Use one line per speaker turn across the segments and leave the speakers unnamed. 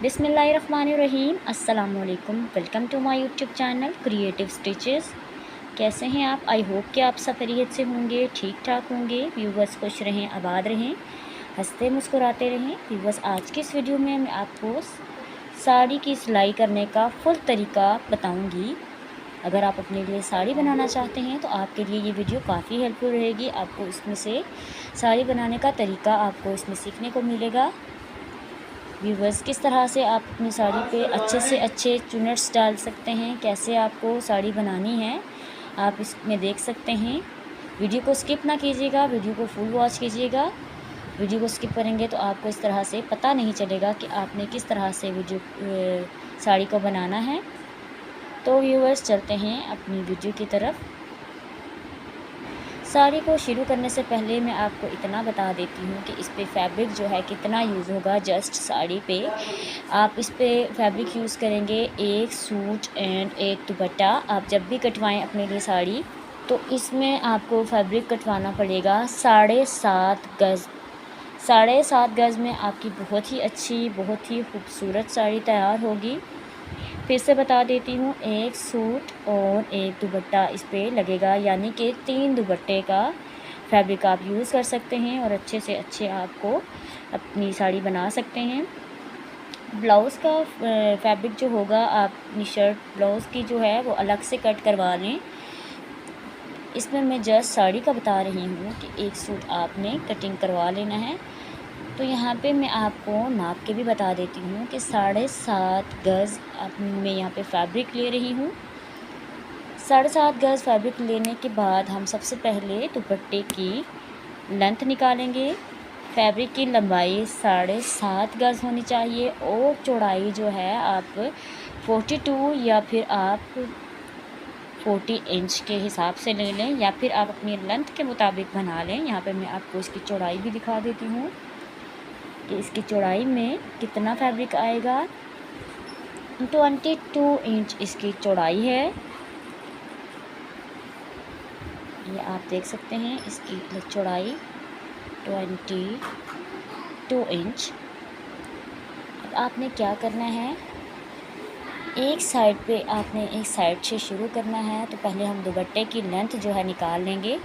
बिस्मिल्लाहिर्रहमानिर्रहीम। अस्सलामुअलैकुम। Welcome to my YouTube channel creative stitches. कैसे हैं आप? आई होप कि आप सब खैरियत से होंगे, ठीक ठाक होंगे। व्यूवर्स खुश रहें, आबाद रहें, हंसते मुस्कुराते रहें। व्यूवर्स, आज की इस वीडियो में मैं आपको साड़ी की सिलाई करने का फुल तरीका बताऊंगी। अगर आप अपने लिए साड़ी बनाना चाहते हैं तो आपके लिए ये वीडियो काफ़ी हेल्पफुल रहेगी। आपको इसमें से साड़ी बनाने का तरीका आपको इसमें सीखने को मिलेगा। व्यूवर्स, किस तरह से आप अपनी साड़ी पे अच्छे से अच्छे चुनट्स डाल सकते हैं, कैसे आपको साड़ी बनानी है, आप इसमें देख सकते हैं। वीडियो को स्किप ना कीजिएगा, वीडियो को फुल वॉच कीजिएगा। वीडियो को स्किप करेंगे तो आपको इस तरह से पता नहीं चलेगा कि आपने किस तरह से साड़ी को बनाना है। तो व्यूवर्स, चलते हैं अपनी वीडियो की तरफ। साड़ी को शुरू करने से पहले मैं आपको इतना बता देती हूँ कि इस पे फैब्रिक जो है कितना यूज़ होगा। जस्ट साड़ी पे आप इस पे फैब्रिक यूज़ करेंगे एक सूट एंड एक दुपट्टा। आप जब भी कटवाएं अपने लिए साड़ी तो इसमें आपको फैब्रिक कटवाना पड़ेगा 7.5 गज़। 7.5 गज़ में आपकी बहुत ही अच्छी, बहुत ही खूबसूरत साड़ी तैयार होगी। फिर से बता देती हूँ, एक सूट और एक दुपट्टा इस पे लगेगा, यानी कि 3 दुपट्टे का फैब्रिक आप यूज़ कर सकते हैं और अच्छे से अच्छे आपको अपनी साड़ी बना सकते हैं। ब्लाउज़ का फैब्रिक जो होगा, आप अपनी शर्ट ब्लाउज़ की जो है वो अलग से कट करवा लें। इसमें मैं जस्ट साड़ी का बता रही हूँ कि एक सूट आपने कटिंग करवा लेना है। तो यहाँ पे मैं आपको नाप के भी बता देती हूँ कि 7.5 गज़ मैं यहाँ पे फैब्रिक ले रही हूँ। 7.5 गज़ फैब्रिक लेने के बाद हम सबसे पहले दुपट्टे की लेंथ निकालेंगे। फैब्रिक की लंबाई 7.5 गज़ होनी चाहिए और चौड़ाई जो है आप 42 या फिर आप 40 इंच के हिसाब से ले लें, या फिर आप अपनी लेंथ के मुताबिक बना लें। यहाँ पे मैं आपको इसकी चौड़ाई भी दिखा देती हूँ कि इसकी चौड़ाई में कितना फैब्रिक आएगा। 22 इंच इसकी चौड़ाई है, ये आप देख सकते हैं। इसकी चौड़ाई 22 इंच। अब आपने क्या करना है, एक साइड पे आपने एक साइड से शुरू करना है। तो पहले हम दुपट्टे की लेंथ जो है निकाल लेंगे।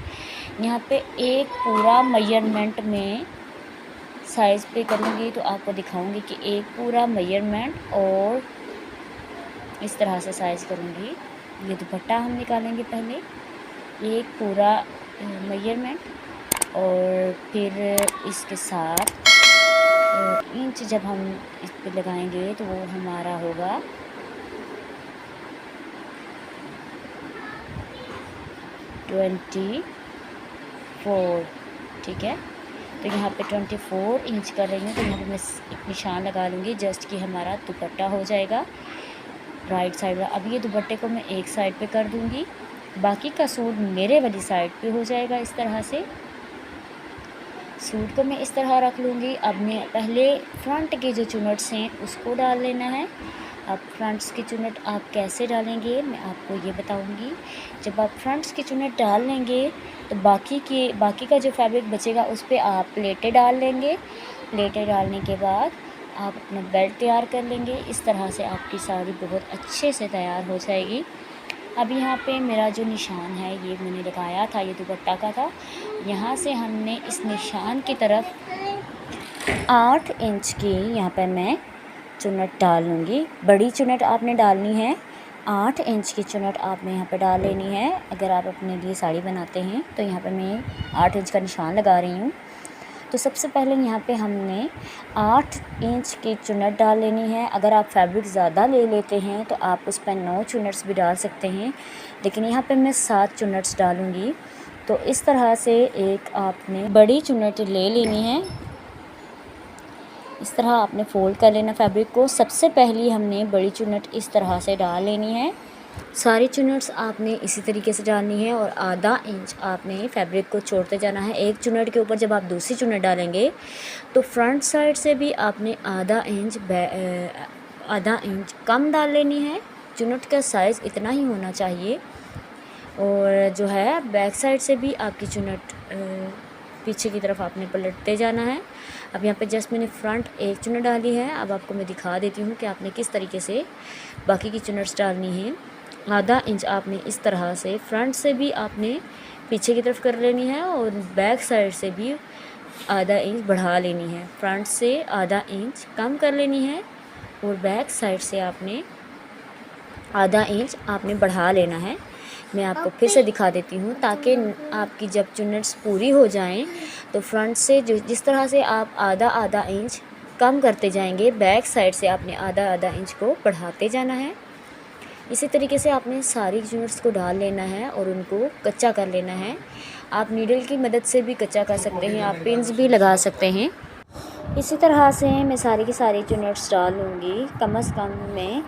यहाँ पे एक पूरा मेजरमेंट में साइज़ पे करूँगी तो आपको दिखाऊंगी कि एक पूरा मेजरमेंट और इस तरह से साइज़ करूँगी। ये दुपट्टा हम निकालेंगे पहले, एक पूरा मेजरमेंट और फिर इसके साथ इंच जब हम इस पे लगाएंगे तो वो हमारा होगा 24। ठीक है, तो यहाँ पे 24 इंच कर रही हूँ। तो यहाँ पे मैं एक निशान लगा लूँगी जस्ट कि हमारा दुपट्टा हो जाएगा राइट साइड का। अब ये दुपट्टे को मैं एक साइड पे कर दूँगी, बाकी का सूट मेरे वाली साइड पे हो जाएगा। इस तरह से सूट को मैं इस तरह रख लूँगी। अब मैं पहले फ्रंट के जो चुनट्स हैं उसको डाल लेना है। अब फ्रंट्स की चुनट आप कैसे डालेंगे मैं आपको ये बताऊंगी। जब आप फ्रंट्स की चुनट डाल लेंगे तो बाकी का जो फैब्रिक बचेगा उस पर आप प्लेटें डाल लेंगे। प्लेटें डालने के बाद आप अपना बेल्ट तैयार कर लेंगे। इस तरह से आपकी साड़ी बहुत अच्छे से तैयार हो जाएगी। अब यहाँ पे मेरा जो निशान है ये मैंने लगाया था, ये दुपट्टा का था। यहाँ से हमने इस निशान की तरफ 8 इंच की यहाँ पे मैं चुनट डाल लूँगी। बड़ी चुनट आपने डालनी है, 8 इंच की चुनट आपने यहाँ पे डाल लेनी है। अगर आप अपने लिए साड़ी बनाते हैं तो यहाँ पे मैं 8 इंच का निशान लगा रही हूँ। तो सबसे पहले यहाँ पे हमने 8 इंच की चुनट डाल लेनी है। अगर आप फैब्रिक ज़्यादा ले लेते हैं तो आप उस पर 9 चुनट्स भी डाल सकते हैं, लेकिन यहाँ पे मैं 7 चुनट्स डालूँगी। तो इस तरह से एक आपने बड़ी चुनट ले लेनी है। इस तरह आपने फ़ोल्ड कर लेना फैब्रिक को। सबसे पहले हमने बड़ी चुनट इस तरह से डाल लेनी है। सारी चुनट्स आपने इसी तरीके से डालनी है और आधा इंच आपने फैब्रिक को छोड़ते जाना है। एक चुनट के ऊपर जब आप दूसरी चुनट डालेंगे तो फ्रंट साइड से भी आपने आधा इंच कम डाल लेनी है। चुनट का साइज़ इतना ही होना चाहिए। और जो है बैक साइड से भी आपकी चुनट पीछे की तरफ आपने पलटते जाना है। अब यहाँ पे जस्ट मैंने फ्रंट एक चुनट डाली है। अब आपको मैं दिखा देती हूँ कि आपने किस तरीके से बाकी की चुनट्स डालनी है। आधा इंच आपने इस तरह से फ्रंट से भी आपने पीछे की तरफ कर लेनी है और बैक साइड से भी आधा इंच बढ़ा लेनी है। फ्रंट से आधा इंच कम कर लेनी है और बैक साइड से आपने आधा इंच आपने बढ़ा लेना है। मैं आपको फिर से दिखा देती हूँ ताकि आपकी जब चुन्नट्स पूरी हो जाएं तो फ्रंट से जिस तरह से आप आधा आधा इंच कम करते जाएंगे, बैक साइड से आपने आधा आधा इंच को बढ़ाते जाना है। इसी तरीके से आपने सारी चुन्नट्स को डाल लेना है और उनको कच्चा कर लेना है। आप नीडल की मदद से भी कच्चा कर सकते हैं, आप पिन्स भी लगा सकते हैं। इसी तरह से मैं सारी की सारी चुन्नट्स डाल लूँगी। कम से कम मैं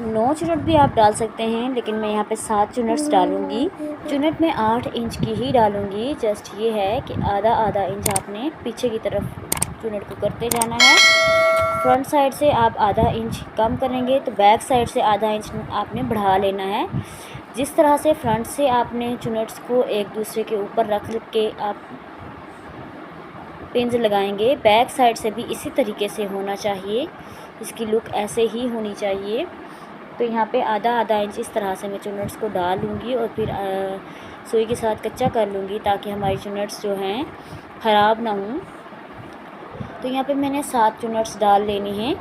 9 चुन्नट भी आप डाल सकते हैं, लेकिन मैं यहाँ पे 7 चुन्नट्स डालूँगी। चुन्नट में 8 इंच की ही डालूँगी। जस्ट ये है कि आधा आधा इंच आपने पीछे की तरफ चुन्नट को करते जाना है। फ्रंट साइड से आप आधा इंच कम करेंगे तो बैक साइड से आधा इंच आपने बढ़ा लेना है। जिस तरह से फ्रंट से आपने चुन्नट्स को एक दूसरे के ऊपर रख के आप पिन्स लगाएंगे, बैक साइड से भी इसी तरीके से होना चाहिए। इसकी लुक ऐसे ही होनी चाहिए। तो यहाँ पे आधा आधा इंच इस तरह से मैं चुन्नट्स को डाल लूँगी और फिर सुई के साथ कच्चा कर लूँगी ताकि हमारी चुन्नट्स जो हैं ख़राब ना हों। तो यहाँ पे मैंने 7 चुन्नट्स डाल लेनी हैं।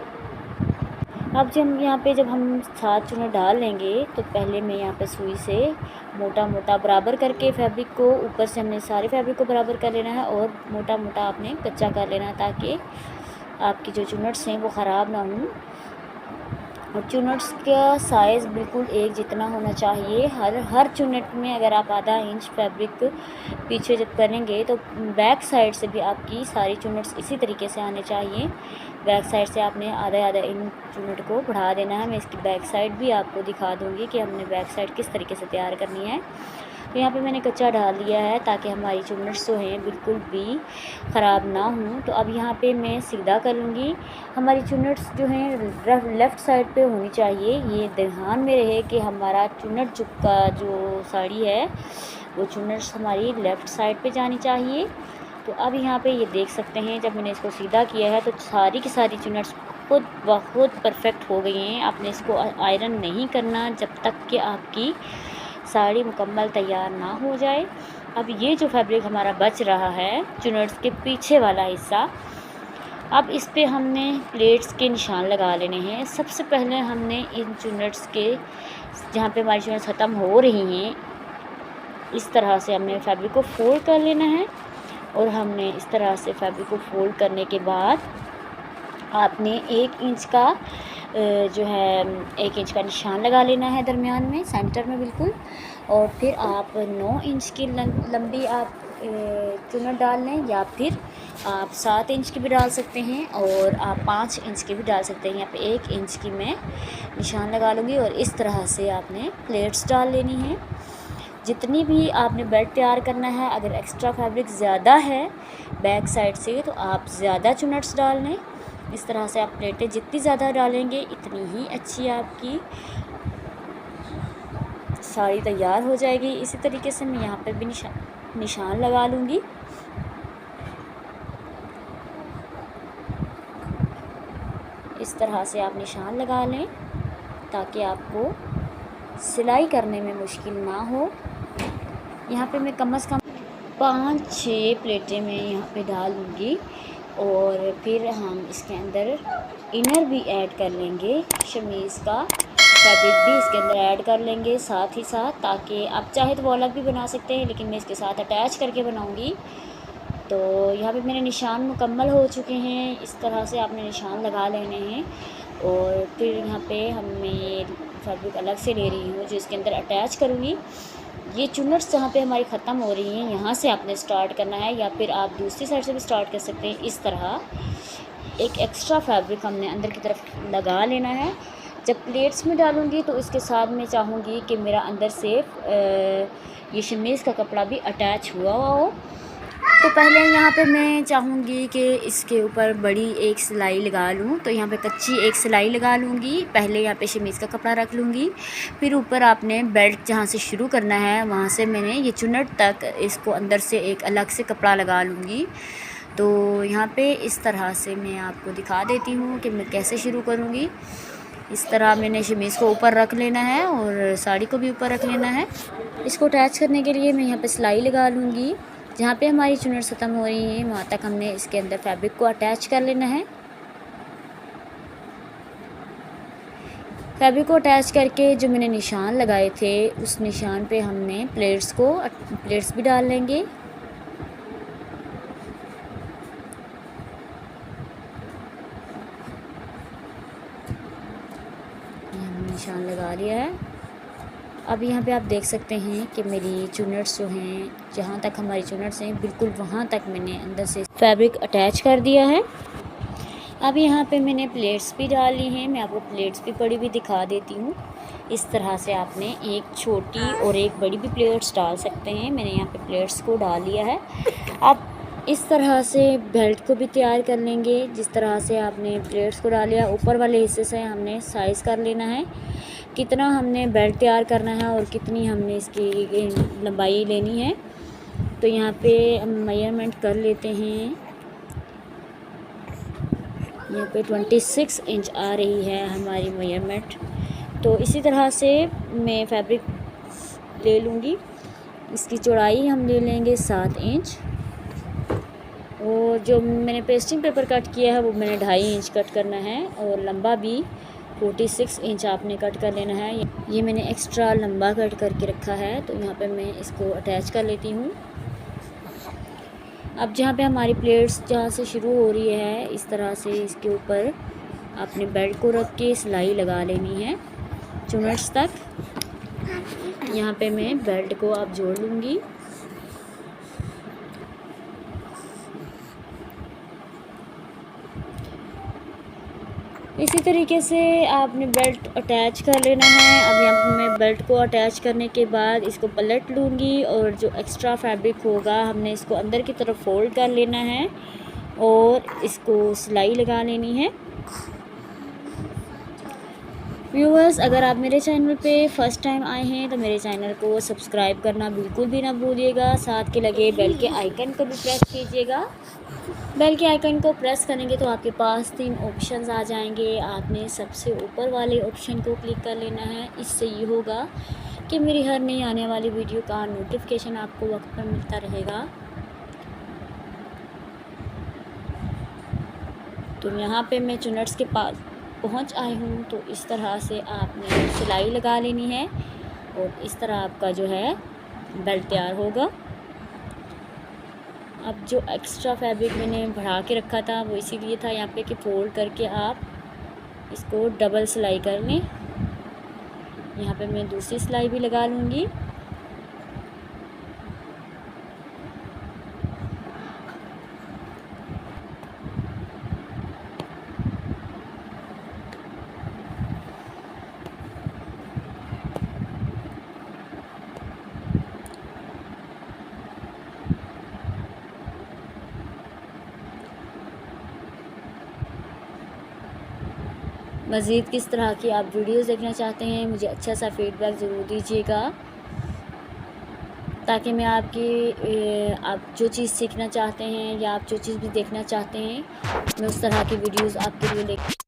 अब जब हम 7 चुन्नट डाल लेंगे तो पहले मैं यहाँ पे सुई से मोटा मोटा बराबर करके फैब्रिक को ऊपर से हमने सारे फैब्रिक को बराबर कर लेना है और मोटा मोटा आपने कच्चा कर लेना है ताकि आपकी जो चुन्नट्स हैं वो ख़राब ना हों। और चुन्नट्स का साइज़ बिल्कुल एक जितना होना चाहिए। हर चुन्नट में अगर आप आधा इंच फैब्रिक पीछे जब करेंगे तो बैक साइड से भी आपकी सारी चुन्नट्स इसी तरीके से आने चाहिए। बैक साइड से आपने आधा आधा इंच चुन्नट को बढ़ा देना है। मैं इसकी बैक साइड भी आपको दिखा दूँगी कि हमने बैक साइड किस तरीके से तैयार करनी है। तो यहाँ पे मैंने कच्चा डाल लिया है ताकि हमारी चुन्नट्स जो हैं बिल्कुल भी ख़राब ना हों। तो अब यहाँ पे मैं सीधा कर लूँगी। हमारी चुन्नट्स जो हैं लेफ़्ट साइड पे होनी चाहिए। ये ध्यान में रहे कि हमारा चुन्नट का जो साड़ी है वो चुन्नट्स हमारी लेफ़्ट साइड पे जानी चाहिए। तो अब यहाँ पे ये देख सकते हैं जब मैंने इसको सीधा किया है तो सारी की सारी चुन्नट्स खुद ब खुद परफेक्ट हो गई हैं। आपने इसको आयरन नहीं करना जब तक कि आपकी साड़ी मुकम्मल तैयार ना हो जाए। अब ये जो फैब्रिक हमारा बच रहा है चुन्नट्स के पीछे वाला हिस्सा, अब इस पे हमने प्लेट्स के निशान लगा लेने हैं। सबसे पहले हमने इन चुन्नट्स के जहाँ पे हमारी चुन्नट्स ख़त्म हो रही हैं इस तरह से हमने फैब्रिक को फोल्ड कर लेना है। और हमने इस तरह से फैब्रिक को फोल्ड करने के बाद आपने 1 इंच का जो है 1 इंच का निशान लगा लेना है दरमियान में, सेंटर में बिल्कुल। और फिर आप 9 इंच की लंबी आप चुन्नट डाल लें या फिर आप 7 इंच की भी डाल सकते हैं और आप 5 इंच की भी डाल सकते हैं। यहाँ पे 1 इंच की मैं निशान लगा लूँगी और इस तरह से आपने प्लेट्स डाल लेनी है। जितनी भी आपने बेल्ट तैयार करना है, अगर एक्स्ट्रा फैब्रिक ज़्यादा है बैक साइड से तो आप ज़्यादा चुन्नट्स डाल लें। इस तरह से आप प्लेटें जितनी ज़्यादा डालेंगे इतनी ही अच्छी आपकी साड़ी तैयार हो जाएगी। इसी तरीके से मैं यहाँ पर भी निशान लगा लूँगी। इस तरह से आप निशान लगा लें ताकि आपको सिलाई करने में मुश्किल ना हो। यहाँ पे मैं कम से कम 5-6 प्लेटें मैं यहाँ पे डाल लूँगी और फिर हम इसके अंदर इनर भी ऐड कर लेंगे। शमीज़ का फैब्रिक भी इसके अंदर ऐड कर लेंगे साथ ही साथ, ताकि आप चाहे तो वो अलग भी बना सकते हैं लेकिन मैं इसके साथ अटैच करके बनाऊँगी। तो यहाँ पे मेरे निशान मुकम्मल हो चुके हैं। इस तरह से आपने निशान लगा लेने हैं और फिर यहाँ पे मैं फैब्रिक अलग से ले रही हूँ जो इसके अंदर अटैच करूँगी। ये चुन्नट्स जहाँ पे हमारी ख़त्म हो रही हैं यहाँ से आपने स्टार्ट करना है या फिर आप दूसरी साइड से भी स्टार्ट कर सकते हैं। इस तरह एक एक्स्ट्रा फैब्रिक हमने अंदर की तरफ लगा लेना है। जब प्लेट्स में डालूँगी तो इसके साथ मैं चाहूँगी कि मेरा अंदर से ये शमीज़ का कपड़ा भी अटैच हुआ हो। तो पहले यहाँ पे मैं चाहूँगी कि इसके ऊपर बड़ी एक सिलाई लगा लूँ। तो यहाँ पे कच्ची एक सिलाई लगा लूँगी। पहले यहाँ पे शमीज़ का कपड़ा रख लूँगी, फिर ऊपर आपने बेल्ट जहाँ से शुरू करना है वहाँ से मैंने ये चुन्नट तक इसको अंदर से एक अलग से कपड़ा लगा लूँगी। तो यहाँ पे इस तरह से मैं आपको दिखा देती हूँ कि मैं कैसे शुरू करूँगी। इस तरह मैंने शमीज़ को ऊपर रख लेना है और साड़ी को भी ऊपर रख लेना है। इसको अटैच करने के लिए मैं यहाँ पे सिलाई लगा लूँगी। जहाँ पे हमारी चुन्नट ख़त्म हो रही है वहाँ तक हमने इसके अंदर फैब्रिक को अटैच कर लेना है। फैब्रिक को अटैच करके जो मैंने निशान लगाए थे उस निशान पे हमने प्लेट्स भी डाल लेंगे। निशान लगा लिया है। अब यहाँ पे आप देख सकते हैं कि मेरी चुन्नट्स जो हैं, जहाँ तक हमारी चुन्नट्स हैं बिल्कुल वहाँ तक मैंने अंदर से फैब्रिक अटैच कर दिया है। अब यहाँ पे मैंने प्लेट्स भी डाल ली हैं। मैं आपको प्लेट्स भी पड़ी हुई दिखा देती हूँ। इस तरह से आपने एक छोटी और एक बड़ी भी प्लेट्स डाल सकते हैं। मैंने यहाँ पे प्लेट्स को डाल लिया है। अब इस तरह से बेल्ट को भी तैयार कर लेंगे। जिस तरह से आपने प्लेट्स को डाल लिया, ऊपर वाले हिस्से से हमने साइज़ कर लेना है कितना हमने बेल्ट तैयार करना है और कितनी हमने इसकी लंबाई लेनी है। तो यहाँ पे हम मेजरमेंट कर लेते हैं। यहाँ पे 26 इंच आ रही है हमारी मेजरमेंट। तो इसी तरह से मैं फैब्रिक ले लूँगी। इसकी चौड़ाई हम ले लेंगे 7 इंच और जो मैंने पेस्टिंग पेपर कट किया है वो मैंने 2.5 इंच कट करना है और लंबा भी 46 इंच आपने कट कर लेना है। ये मैंने एक्स्ट्रा लंबा कट करके रखा है। तो यहाँ पे मैं इसको अटैच कर लेती हूँ। अब जहाँ पे हमारी प्लेट्स जहाँ से शुरू हो रही है इस तरह से इसके ऊपर आपने बेल्ट को रख के सिलाई लगा लेनी है चुन्नट्स तक। यहाँ पे मैं बेल्ट को अब जोड़ लूँगी। इसी तरीके से आपने बेल्ट अटैच कर लेना है। अब यहाँ पे मैं बेल्ट को अटैच करने के बाद इसको पलट लूँगी और जो एक्स्ट्रा फैब्रिक होगा हमने इसको अंदर की तरफ फोल्ड कर लेना है और इसको सिलाई लगा लेनी है। व्यूअर्स, अगर आप मेरे चैनल पे फ़र्स्ट टाइम आए हैं तो मेरे चैनल को सब्सक्राइब करना बिल्कुल भी ना भूलिएगा। साथ के लगे बेल के आइकन को भी प्रेस कीजिएगा। बेल के आइकन को प्रेस करेंगे तो आपके पास 3 ऑप्शंस आ जाएंगे। आपने सबसे ऊपर वाले ऑप्शन को क्लिक कर लेना है। इससे ये होगा कि मेरी हर नई आने वाली वीडियो का नोटिफिकेशन आपको वक्त पर मिलता रहेगा। तो यहाँ पे मैं चुन्नट्स के पास पहुँच आई हूँ। तो इस तरह से आपने सिलाई लगा लेनी है और इस तरह आपका जो है बेल्ट तैयार होगा। अब जो एक्स्ट्रा फैब्रिक मैंने बढ़ा के रखा था वो इसीलिए था यहाँ पे कि फोल्ड करके आप इसको डबल सिलाई कर लें। यहाँ पे मैं दूसरी सिलाई भी लगा लूँगी। मज़ीद किस तरह की आप वीडियोस देखना चाहते हैं मुझे अच्छा सा फीडबैक ज़रूर दीजिएगा, ताकि मैं आप जो चीज़ सीखना चाहते हैं या आप जो चीज़ भी देखना चाहते हैं मैं उस तरह की वीडियोस आपके लिए लेकर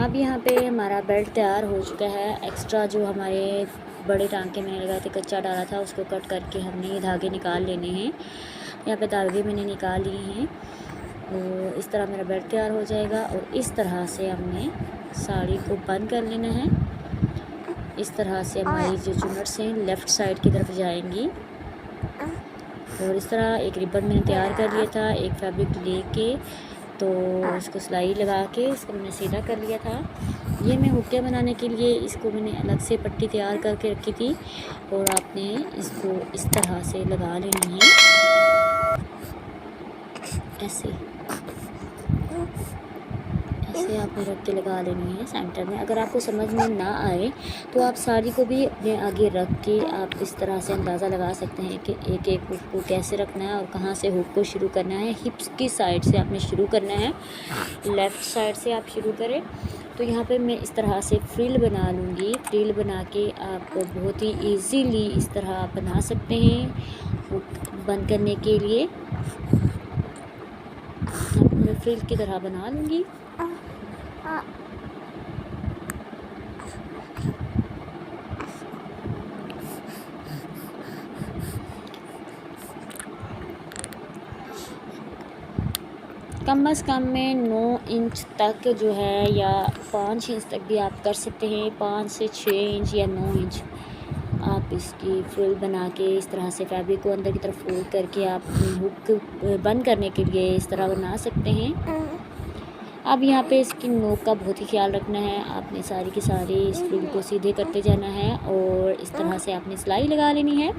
अब यहाँ पे हमारा बेल्ट तैयार हो चुका है। एक्स्ट्रा जो हमारे बड़े टांके मैंने लगाए थे, कच्चा डाला था, उसको कट करके हमने ये धागे निकाल लेने हैं। यहाँ पे धागे मैंने निकाल लिए हैं और इस तरह मेरा बेल्ट तैयार हो जाएगा। और इस तरह से हमने साड़ी को बंद कर लेना है। इस तरह से हमारी जो चुन्नट्स हैं लेफ़्ट साइड की तरफ जाएंगी। और इस तरह एक रिबन मैंने तैयार कर लिया था, एक फैब्रिक लेके तो इसको सिलाई लगा के इसको मैंने सीधा कर लिया था। ये मैं हुक्के बनाने के लिए इसको मैंने अलग से पट्टी तैयार करके रखी थी। और आपने इसको इस तरह से लगा लेनी है, ऐसे आपने रख के लगा लेनी है सेंटर में। अगर आपको समझ में ना आए तो आप साड़ी को भी अपने आगे रख के आप इस तरह से अंदाज़ा लगा सकते हैं कि एक एक हुक को कैसे रखना है और कहाँ से हुक को शुरू करना है। हिप्स की साइड से आपने शुरू करना है, लेफ़्ट साइड से आप शुरू करें। तो यहाँ पे मैं इस तरह से फ्रिल बना लूँगी। फ्रिल बना के आप बहुत ही ईज़िली इस तरह आप बना सकते हैं हुक बंद करने के लिए। मैं फ्रिल की तरह बना लूँगी। कम अज़ कम में 9 इंच तक जो है या 5 इंच तक भी आप कर सकते हैं। 5 से 6 इंच या 9 इंच आप इसकी फ्रिल बना के इस तरह से फैब्रिक को अंदर की तरफ फोल्ड करके आप हुक बंद करने के लिए इस तरह बना सकते हैं। अब यहाँ पे इसकी नोक का बहुत ही ख्याल रखना है। आपने सारी की सारी इस फ्रिल को सीधे करते जाना है और इस तरह से आपने सिलाई लगा लेनी है।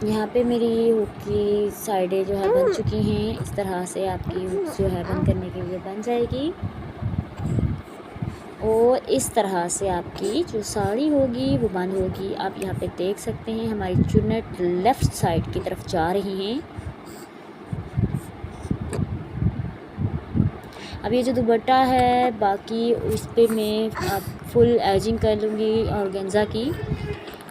यहाँ पे मेरी हुक की साइडें जो है बन चुकी हैं। इस तरह से आपकी हुक जो है बंद करने के लिए बन जाएगी। और इस तरह से आपकी जो साड़ी होगी वो बंद होगी। आप यहाँ पे देख सकते हैं हमारी चुन्नट लेफ़्ट साइड की तरफ जा रही हैं। अब ये जो दुपट्टा है बाकी उस पर मैं फुल एजिंग कर लूँगी ऑर्गेन्जा की।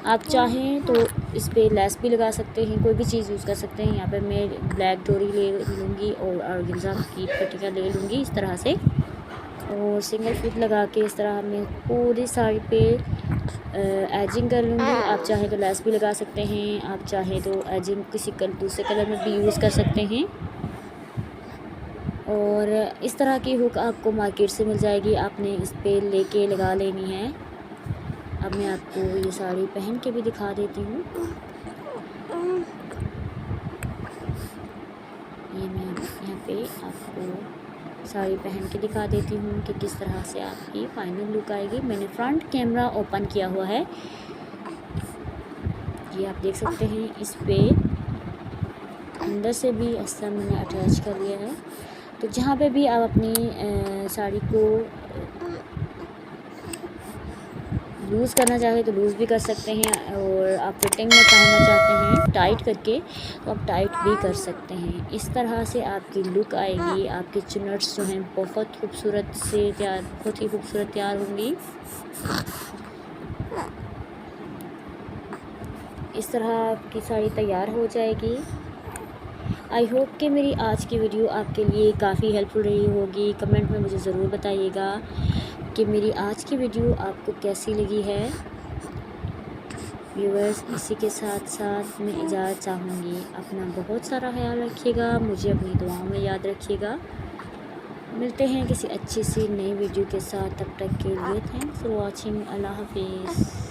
आप चाहें तो इस पर लेस भी लगा सकते हैं, कोई भी चीज़ यूज़ कर सकते हैं। यहाँ पे मैं ब्लैक डोरी ले लूँगी और ऑर्गेन्जा की पट्टियाँ ले लूँगी इस तरह से और सिंगल फुट लगा के इस तरह मैं पूरी साड़ी पे एजिंग कर लूँगी। आप चाहें तो लेस भी लगा सकते हैं, आप चाहें तो एजिंग किसी दूसरे कलर में भी यूज़ कर सकते हैं। और इस तरह की हुक आपको मार्केट से मिल जाएगी, आपने इस पे लेके लगा लेनी है। अब मैं आपको ये साड़ी पहन के भी दिखा देती हूँ। ये मैं यहाँ पे आपको साड़ी पहन के दिखा देती हूँ कि किस तरह से आपकी फाइनल लुक आएगी। मैंने फ्रंट कैमरा ओपन किया हुआ है, ये आप देख सकते हैं। इस पे अंदर से भी अस्तर मैंने अटैच कर लिया है। तो जहाँ पे भी आप अपनी साड़ी को लूज़ करना चाहें तो लूज़ भी कर सकते हैं और आप फिटिंग में पहनना चाहते हैं टाइट करके तो आप टाइट भी कर सकते हैं। इस तरह से आपकी लुक आएगी। आपकी चुन्नट्स जो हैं बहुत खूबसूरत से बहुत ही खूबसूरत तैयार होंगी। इस तरह आपकी साड़ी तैयार हो जाएगी। आई होप कि मेरी आज की वीडियो आपके लिए काफ़ी हेल्पफुल रही होगी। कमेंट में मुझे ज़रूर बताइएगा कि मेरी आज की वीडियो आपको कैसी लगी है। व्यूअर्स, इसी के साथ साथ मैं इजाज़त चाहूँगी। अपना बहुत सारा ख्याल रखिएगा, मुझे अपनी दुआओं में याद रखिएगा। मिलते हैं किसी अच्छी सी नई वीडियो के साथ, तब तक के लिए थैंक्स फॉर वॉचिंग। अल्लाह हाफिज़।